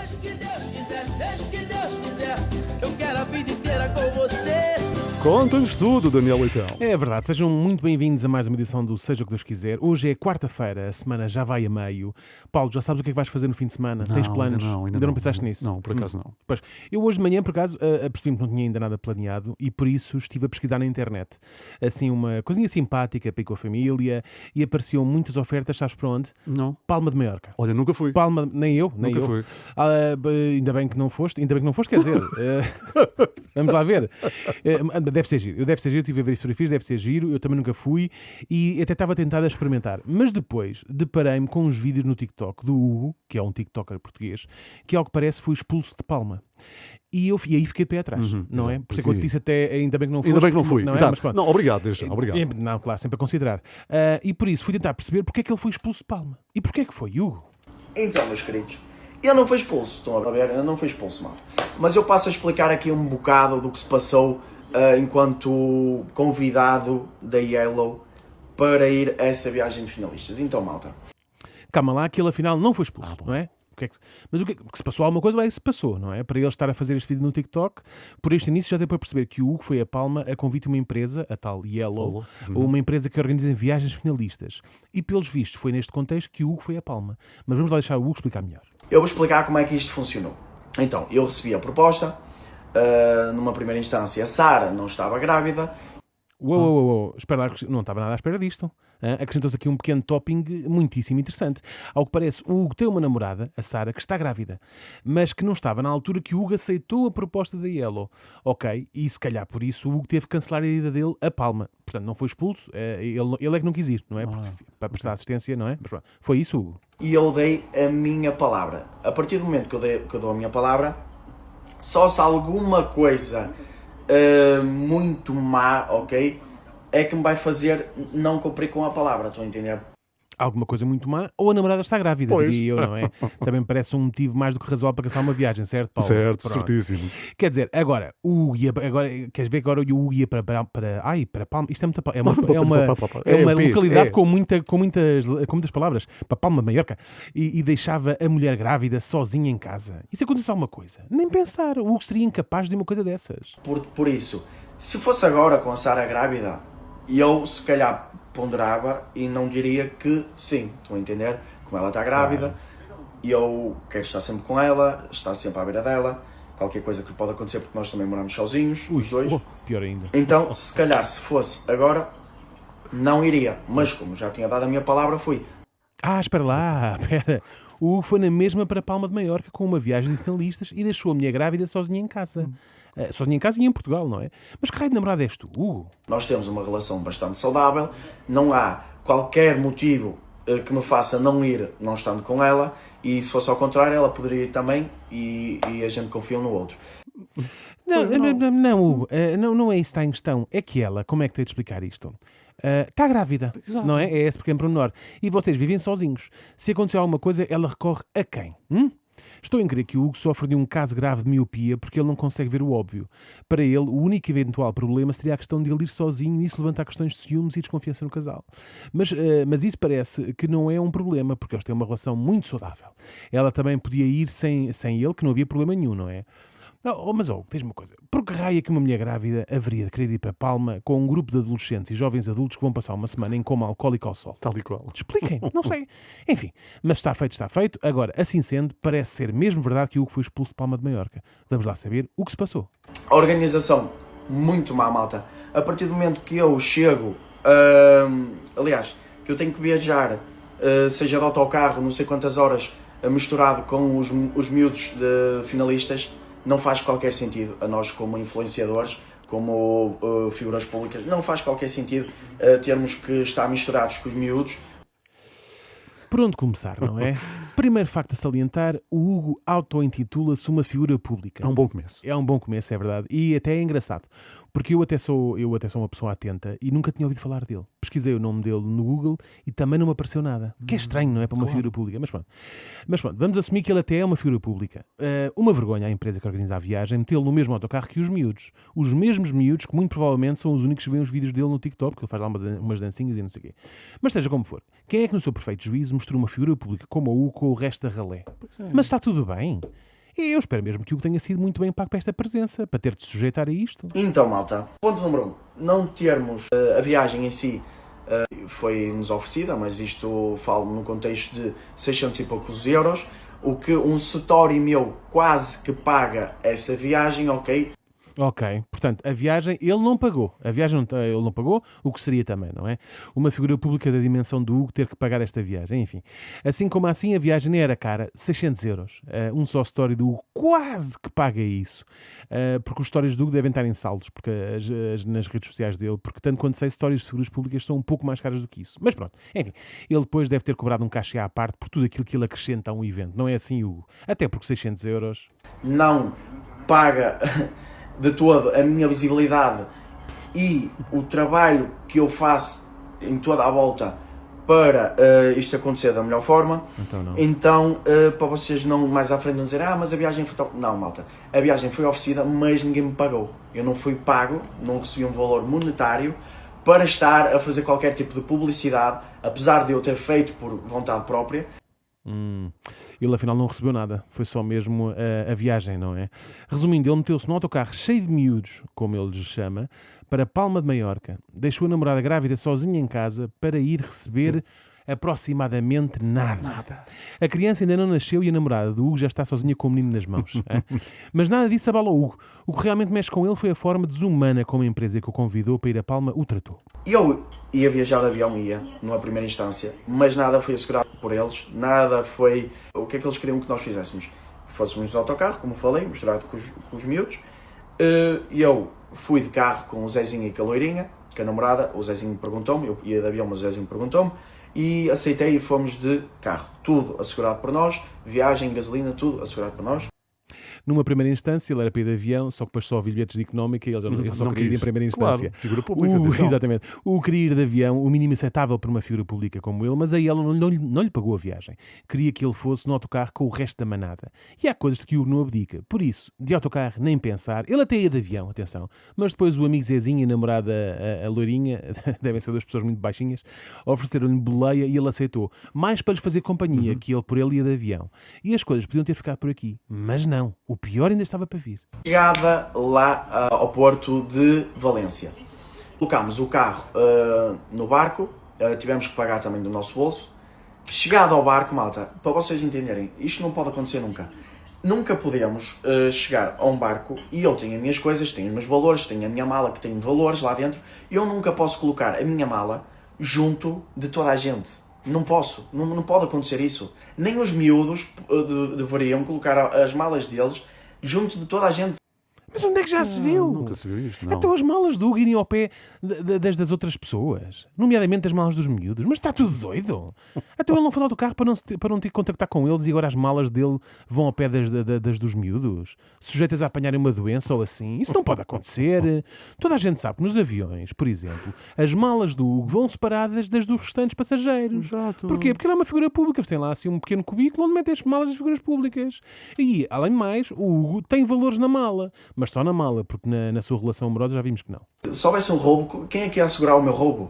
Seja o que Deus quiser, seja o que Deus quiser, eu quero a vida inteira com você. Conta-nos tudo, Daniel Leitão. É verdade, sejam muito bem-vindos a mais uma edição do Seja o que Deus quiser. Hoje é quarta-feira, a semana já vai a meio. Paulo, já sabes o que é que vais fazer no fim de semana? Tens planos? Ainda não pensaste nisso? Não, por acaso não. Pois, eu hoje de manhã, por acaso, apercebi-me que não tinha ainda nada planeado e por isso estive a pesquisar na internet. Assim, uma coisinha simpática para ir com a família e apareciam muitas ofertas, sabes para onde? Não. Palma de Maiorca. Olha, nunca fui. Palma, nem eu. Nunca fui. Ainda bem que não foste, quer dizer, vamos lá ver. Deve ser giro, eu estive a ver fotografias, deve ser giro, eu também nunca fui e até estava tentado a experimentar. Mas depois deparei-me com uns vídeos no TikTok do Hugo, que é um TikToker português, que ao que parece foi expulso de Palma. E aí fiquei de pé atrás, não é? Por isso é que eu te disse até, ainda bem que não foste. Ainda bem que não fui, não é? exato. Mas pronto. Não, obrigado, desde já, obrigado. Não, claro, sempre a considerar. E por isso fui tentar perceber porque é que ele foi expulso de Palma. E porquê é que foi, Hugo? Então, meus queridos, eu não fui expulso, estão a ver? Eu não fui expulso, mal. Mas eu passo a explicar aqui um bocado do que se passou enquanto convidado da Yellow para ir a essa viagem de finalistas. Então, malta. Calma lá, que ele afinal não foi expulso, não é? Mas o que se passou? Alguma coisa lá se passou, não é? Para ele estar a fazer este vídeo no TikTok, por este início já deu para perceber que o Hugo foi a Palma a convite de uma empresa, a tal Yellow, ou uma empresa que organiza viagens finalistas. E pelos vistos foi neste contexto que o Hugo foi a Palma. Mas vamos lá deixar o Hugo explicar melhor. Eu vou explicar como é que isto funcionou. Então, eu recebi a proposta, numa primeira instância a Sara não estava grávida. Uou, espera lá, não estava nada à espera disto. Acrescentou-se aqui um pequeno topping muitíssimo interessante. Ao que parece, o Hugo tem uma namorada, a Sara, que está grávida, mas que não estava na altura que o Hugo aceitou a proposta da Yellow. Ok, e se calhar por isso o Hugo teve que cancelar a ida dele a Palma. Portanto, não foi expulso, ele é que não quis ir, não é? Para prestar assistência, não é? Mas, pronto, foi isso, Hugo. E eu dei a minha palavra. A partir do momento que eu dou a minha palavra, só se alguma coisa muito má, ok, é que me vai fazer não cumprir com a palavra, estão a entender? Alguma coisa muito má, ou a namorada está grávida, diria eu, não é? Também me parece um motivo mais do que razoável para cancelar uma viagem, certo, Paulo? Certo, Pronto. certíssimo. Quer dizer, agora, o Hugo ia, queres ver agora o Hugo ia para Palma? Isto é uma localidade com muitas palavras, para Palma de Maiorca, e deixava a mulher grávida sozinha em casa. E se acontecesse alguma coisa? Nem pensar, o Hugo seria incapaz de uma coisa dessas. Por isso, se fosse agora com a Sara grávida, eu se calhar ponderava e não diria que sim, estão a entender? Como ela está grávida, e eu quero estar sempre com ela, estar sempre à beira dela, qualquer coisa que pode acontecer porque nós também moramos sozinhos, os dois. Pior ainda. Então, se calhar, se fosse agora, não iria, mas como já tinha dado a minha palavra, fui. Espera lá, O Hugo foi na mesma para Palma de Maiorca com uma viagem de finalistas e deixou a mulher grávida sozinha em casa. Sozinha em casa e em Portugal, não é? Mas que raio de namorada és tu, Hugo? Nós temos uma relação bastante saudável, não há qualquer motivo que me faça não ir não estando com ela, e se fosse ao contrário, ela poderia ir também, e a gente confia um no outro. Não, Hugo, não é isso que está em questão. É que ela, como é que tenho de explicar isto? Está grávida, Exato. não é? É esse pequeno pormenor. E vocês vivem sozinhos. Se acontecer alguma coisa, ela recorre a quem? Estou em crer que o Hugo sofre de um caso grave de miopia porque ele não consegue ver o óbvio. Para ele, o único eventual problema seria a questão de ele ir sozinho e isso levantar questões de ciúmes e desconfiança no casal. Mas isso parece que não é um problema, porque eles têm uma relação muito saudável. Ela também podia ir sem ele, que não havia problema nenhum, não é? Mas diz-me uma coisa. Por que raio é que uma mulher grávida haveria de querer ir para Palma com um grupo de adolescentes e jovens adultos que vão passar uma semana em coma alcoólico ao sol? Tal e qual. Expliquem, não sei. Enfim, mas está feito, está feito. Agora, assim sendo, parece ser mesmo verdade que o Hugo foi expulso de Palma de Maiorca. Vamos lá saber o que se passou. A organização, muito má, malta. A partir do momento que eu chego, aliás, que eu tenho que viajar, seja de autocarro, não sei quantas horas, misturado com os miúdos de finalistas, não faz qualquer sentido a nós como influenciadores, como figuras públicas, não faz qualquer sentido termos que estar misturados com os miúdos. Por onde começar, não é? Primeiro facto a salientar, o Hugo auto-intitula-se uma figura pública. É um bom começo. É um bom começo, é verdade. E até é engraçado. Porque eu até sou uma pessoa atenta e nunca tinha ouvido falar dele. Pesquisei o nome dele no Google e também não me apareceu nada. Que é estranho, não é? Para uma figura pública. Mas pronto, vamos assumir que ele até é uma figura pública. Uma vergonha à empresa que organiza a viagem metê-lo no mesmo autocarro que os miúdos. Os mesmos miúdos que muito provavelmente são os únicos que veem os vídeos dele no TikTok, porque ele faz lá umas dancinhas e não sei o quê. Mas seja como for, quem é que no seu perfeito juízo mostrou uma figura pública como o Hugo com o resto da ralé? Mas está tudo bem. E eu espero mesmo que o Hugo tenha sido muito bem pago para esta presença, para ter de sujeitar a isto. Então, malta, ponto número 1. Não termos a viagem em si foi-nos oferecida, mas isto falo no contexto de 600 e poucos euros, o que um Satori meu quase que paga essa viagem, ok? Ok, portanto, a viagem ele não pagou. A viagem ele não pagou, o que seria também, não é? Uma figura pública da dimensão do Hugo ter que pagar esta viagem, enfim. Assim como assim, a viagem nem era cara, 600 euros. Um só story do Hugo quase que paga isso. Porque os stories do Hugo devem estar em saldos porque nas redes sociais dele, porque tanto quanto sei, stories de figuras públicas são um pouco mais caras do que isso. Mas pronto, enfim, ele depois deve ter cobrado um cachê à parte por tudo aquilo que ele acrescenta a um evento. Não é assim, Hugo? Até porque 600 euros... Não paga... de todo a minha visibilidade e o trabalho que eu faço em toda a volta para isto acontecer da melhor forma. Então para vocês não mais à frente não dizer mas a viagem foi top. Não, malta, a viagem foi oferecida, mas ninguém me pagou. Eu não fui pago, não recebi um valor monetário para estar a fazer qualquer tipo de publicidade, apesar de eu ter feito por vontade própria. Ele afinal não recebeu nada, foi só mesmo a viagem, não é? Resumindo, ele meteu-se num autocarro cheio de miúdos, como ele lhes chama, para Palma de Maiorca. Deixou a namorada grávida sozinha em casa para ir receber aproximadamente nada. A criança ainda não nasceu e a namorada do Hugo já está sozinha com o menino nas mãos. Mas nada disso abala o Hugo. O que realmente mexe com ele foi a forma desumana como a empresa que o convidou para ir a Palma o tratou. Eu ia viajar de avião, numa primeira instância, mas nada foi assegurado por eles, nada foi... O que é que eles queriam que nós fizéssemos? Fôssemos no autocarro, como falei, misturado com os miúdos. Eu fui de carro com o Zezinho e com a Loirinha, com a namorada. O Zezinho perguntou-me, eu ia de avião, mas o Zezinho perguntou-me. E aceitei e fomos de carro. Tudo assegurado por nós, viagem, gasolina, tudo assegurado por nós. Numa primeira instância, ele era para ir de avião, só que depois só havia bilhetes de económica e ele só queria ir em primeira instância. Claro, figura pública, exatamente. O queria ir de avião, o mínimo aceitável para uma figura pública como ele, mas aí ela não lhe pagou a viagem. Queria que ele fosse no autocarro com o resto da manada. E há coisas de que o não abdica. Por isso, de autocarro, nem pensar. Ele até ia de avião, atenção. Mas depois o amigo Zezinho e a namorada, a Loirinha, devem ser duas pessoas muito baixinhas, ofereceram-lhe boleia e ele aceitou. Mais para lhes fazer companhia, que ele por ele ia de avião. E as coisas podiam ter ficado por aqui. Mas não. O pior ainda estava para vir. Chegada lá ao porto de Valência. Colocámos o carro no barco, tivemos que pagar também do nosso bolso. Chegada ao barco, malta, para vocês entenderem, isto não pode acontecer nunca. Nunca podemos chegar a um barco e eu tenho as minhas coisas, tenho os meus valores, tenho a minha mala que tem valores lá dentro. Eu nunca posso colocar a minha mala junto de toda a gente. Não posso, não pode acontecer isso. Nem os miúdos deveriam colocar as malas deles junto de toda a gente. Mas onde é que já se viu? Nunca se viu isto, não. Então as malas do Hugo irem ao pé das outras pessoas, nomeadamente as malas dos miúdos. Mas está tudo doido. Então ele não foi ao autocarro para não ter que contactar com eles e agora as malas dele vão ao pé das dos miúdos, sujeitas a apanharem uma doença ou assim. Isso não pode acontecer. Toda a gente sabe que nos aviões, por exemplo, as malas do Hugo vão separadas das dos restantes passageiros. Exato. Porquê? Porque ele é uma figura pública. Eles têm lá assim um pequeno cubículo onde metem as malas das figuras públicas. E, além de mais, o Hugo tem valores na mala. Mas só na mala, porque na sua relação amorosa já vimos que não. Se houvesse um roubo, quem é que ia assegurar o meu roubo?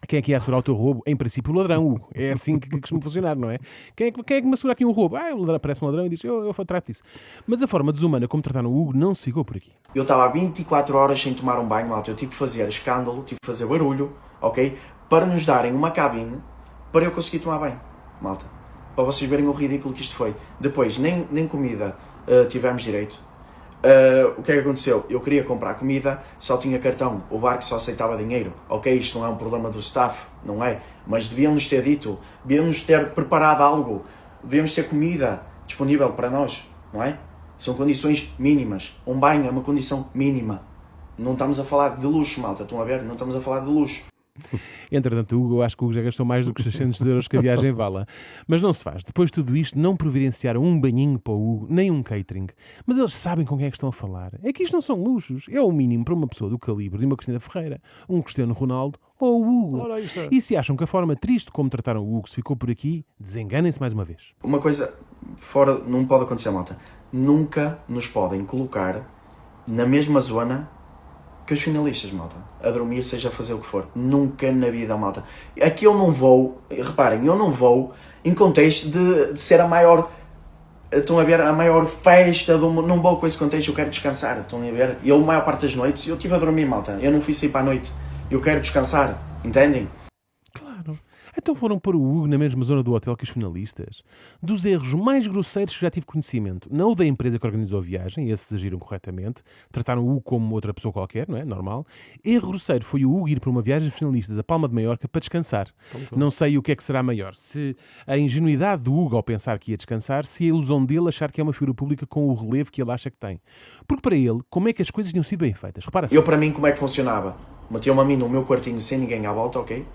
Quem é que ia assegurar o teu roubo? Em princípio o ladrão, Hugo. É assim que costuma funcionar, não é? Quem é que me assegura aqui um roubo? O ladrão aparece um ladrão e diz, eu trato disso. Mas a forma desumana como trataram o Hugo não se ficou por aqui. Eu estava há 24 horas sem tomar um banho, malta. Eu tive que fazer escândalo, tive que fazer barulho, ok? Para nos darem uma cabine para eu conseguir tomar banho, malta. Para vocês verem o ridículo que isto foi. Depois, nem comida tivemos direito. O que é que aconteceu? Eu queria comprar comida, só tinha cartão, o barco só aceitava dinheiro. Ok, isto não é um problema do staff, não é? Mas devíamos ter dito, devíamos ter preparado algo, devíamos ter comida disponível para nós, não é? São condições mínimas. Um banho é uma condição mínima. Não estamos a falar de luxo, malta, estão a ver? Não estamos a falar de luxo. Entretanto, Hugo, eu acho que o Hugo já gastou mais do que os 600 euros que a viagem vala. Mas não se faz. Depois de tudo isto, não providenciaram um banhinho para o Hugo, nem um catering. Mas eles sabem com quem é que estão a falar. É que isto não são luxos. É o mínimo para uma pessoa do calibre de uma Cristina Ferreira, um Cristiano Ronaldo ou o Hugo. Ora, aí está. E se acham que a forma triste como trataram o Hugo se ficou por aqui, desenganem-se mais uma vez. Uma coisa fora, não pode acontecer, malta. Nunca nos podem colocar na mesma zona que os finalistas, malta. A dormir, seja a fazer o que for. Nunca na vida, malta. Aqui eu não vou, reparem, eu não vou em contexto de ser a maior estão a ver a maior festa do mundo, não vou com esse contexto, eu quero descansar, estão a ver? Eu, a maior parte das noites, eu estive a dormir, malta, eu não fui sair para a noite, eu quero descansar, entendem? Claro. Então foram pôr o Hugo na mesma zona do hotel que os finalistas. Dos erros mais grosseiros que já tive conhecimento, não o da empresa que organizou a viagem, esses agiram corretamente, trataram o Hugo como outra pessoa qualquer, não é? Normal. Erro grosseiro foi o Hugo ir para uma viagem de finalistas a Palma de Maiorca para descansar. Não sei o que é que será maior, se a ingenuidade do Hugo ao pensar que ia descansar, se a ilusão dele achar que é uma figura pública com o relevo que ele acha que tem. Porque para ele, como é que as coisas tinham sido bem feitas? Repara Eu, para mim, como é que funcionava? Metiam-me a mim no meu quartinho sem ninguém à volta, ok?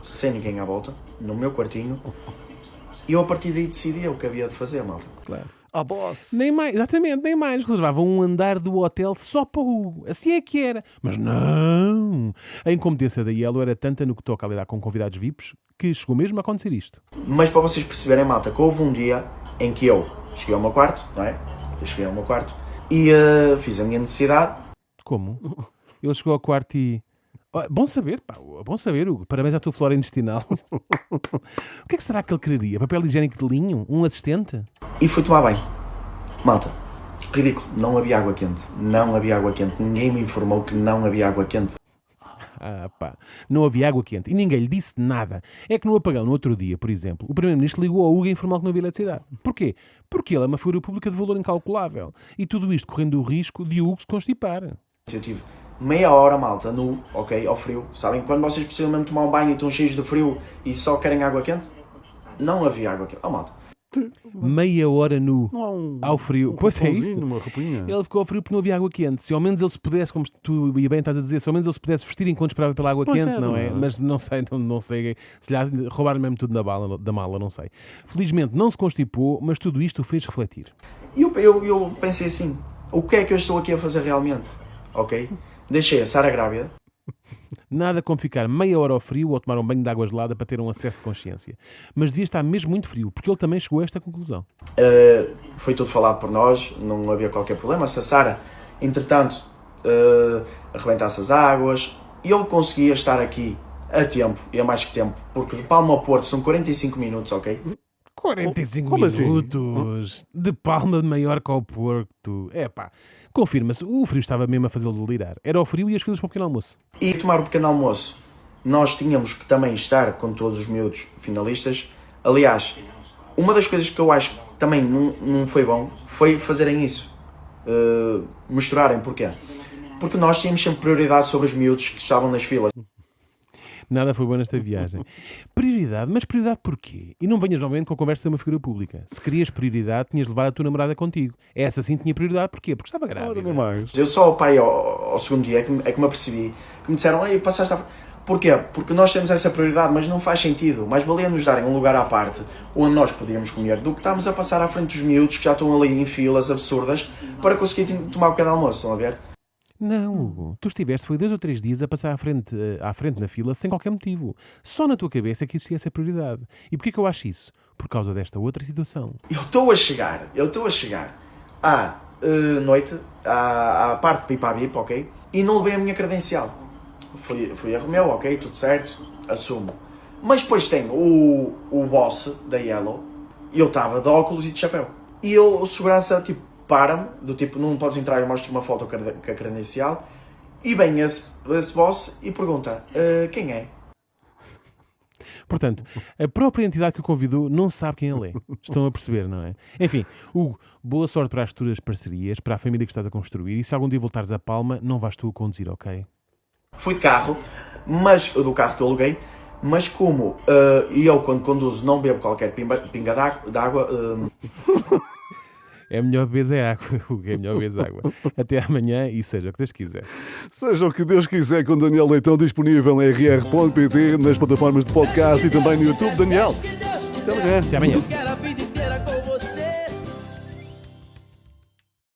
Sem ninguém à volta, no meu quartinho, e eu a partir daí decidia o que havia de fazer, malta. Claro. A boss. Nem mais, exatamente, nem mais. Reservavam um andar do hotel só para o Hugo. Assim é que era. Mas não! A incompetência da Yellow era tanta no que toca a lidar com convidados VIPs que chegou mesmo a acontecer isto. Mas para vocês perceberem, malta, que houve um dia em que eu cheguei ao meu quarto, não é? Eu cheguei ao meu quarto e fiz a minha necessidade. Como? Ele chegou ao quarto e... Oh, bom saber, pá, bom saber, Hugo. Parabéns à tua flora intestinal. O que é que será que ele quereria? Papel higiênico de linho? Um assistente? E fui tomar banho. Malta, ridículo, não havia água quente. Não havia água quente. Ninguém me informou que não havia água quente. Ah, pá, não havia água quente e ninguém lhe disse nada. É que no apagão, no outro dia, por exemplo, o Primeiro-Ministro ligou ao Hugo a informar que não havia eletricidade. Porquê? Porque ele é uma figura pública de valor incalculável. E tudo isto correndo o risco de Hugo se constipar. Eu tive meia hora, malta, nu, ok, ao frio. Sabem, quando vocês precisam mesmo tomar um banho e estão cheios de frio e só querem água quente? Não havia água quente. Oh, malta. Meia hora nu, Não há ao frio. Pois é isso. Uma roupinha. Ele ficou ao frio porque não havia água quente. Se ao menos ele se pudesse, como tu e bem estás a dizer, se ao menos ele se pudesse vestir enquanto esperava pela água Pois quente, é, não é? não é? Mas não sei. Se lhe roubaram mesmo tudo da mala, não sei. Felizmente não se constipou, mas tudo isto o fez refletir. E eu pensei assim, o que é que eu estou aqui a fazer realmente? Ok? Deixei a Sara grávida. Nada como ficar meia hora ao frio ou tomar um banho de água gelada para ter um acesso de consciência. Mas devia estar mesmo muito frio, porque ele também chegou a esta conclusão. Foi tudo falado por nós, não havia qualquer problema. Se a Sara, entretanto, arrebentasse as águas, eu conseguia estar aqui a tempo, e a mais que tempo, porque de Palma ao Porto são 45 minutos, ok? 45 Como assim? minutos de Palma de Maiorca ao Porto. É pá, confirma-se, o frio estava mesmo a fazê-lo delirar. Era o frio e as filas para o pequeno almoço. E tomar o pequeno almoço, nós tínhamos que também estar com todos os miúdos finalistas. Aliás, uma das coisas que eu acho que também não foi bom foi fazerem isso. Misturarem, porquê? Porque nós tínhamos sempre prioridade sobre os miúdos que estavam nas filas. Nada foi bom nesta viagem. Prioridade? Mas prioridade porquê? E não venhas novamente com a conversa de uma figura pública. Se querias prioridade, tinhas levado a tua namorada contigo. Essa sim tinha prioridade. Porquê? Porque estava Ora, grávida. nem mais. Eu só, pai, ao segundo dia é que me apercebi, que me disseram, ei, passaste a... Porquê? Porque nós temos essa prioridade, mas não faz sentido. Mas valia nos darem um lugar à parte onde nós podíamos comer do que estamos a passar à frente dos miúdos que já estão ali em filas absurdas para conseguir tomar um pequeno almoço, estão a ver? Não, Hugo. Tu estiveste, foi 2 ou 3 dias a passar à frente na fila sem qualquer motivo. Só na tua cabeça é que existia essa prioridade. E porquê que eu acho isso? Por causa desta outra situação. Eu estou a chegar à noite, à parte de pipa a bip, ok? E não levei a minha credencial. Fui a Romeu, ok, tudo certo, assumo. Mas depois tem o boss da Yellow e eu estava de óculos e de chapéu. E o segurança, tipo, para-me, do tipo, não podes entrar, eu mostro uma foto com a credencial. E vem esse boss e pergunta, quem é? Portanto, a própria entidade que o convidou não sabe quem ele é. Estão a perceber, não é? Enfim, Hugo, boa sorte para as futuras parcerias, para a família que estás a construir. E se algum dia voltares a Palma, não vais tu conduzir, ok? Fui de carro, mas do carro que eu aluguei, mas como eu quando conduzo não bebo qualquer pinga d'água, É melhor beber é água, Hugo, é melhor beber água. Até amanhã e seja o que Deus quiser. Seja o que Deus quiser, com Daniel Leitão disponível em rr.pt, nas plataformas de podcast e também no YouTube. Daniel, até amanhã. Até amanhã.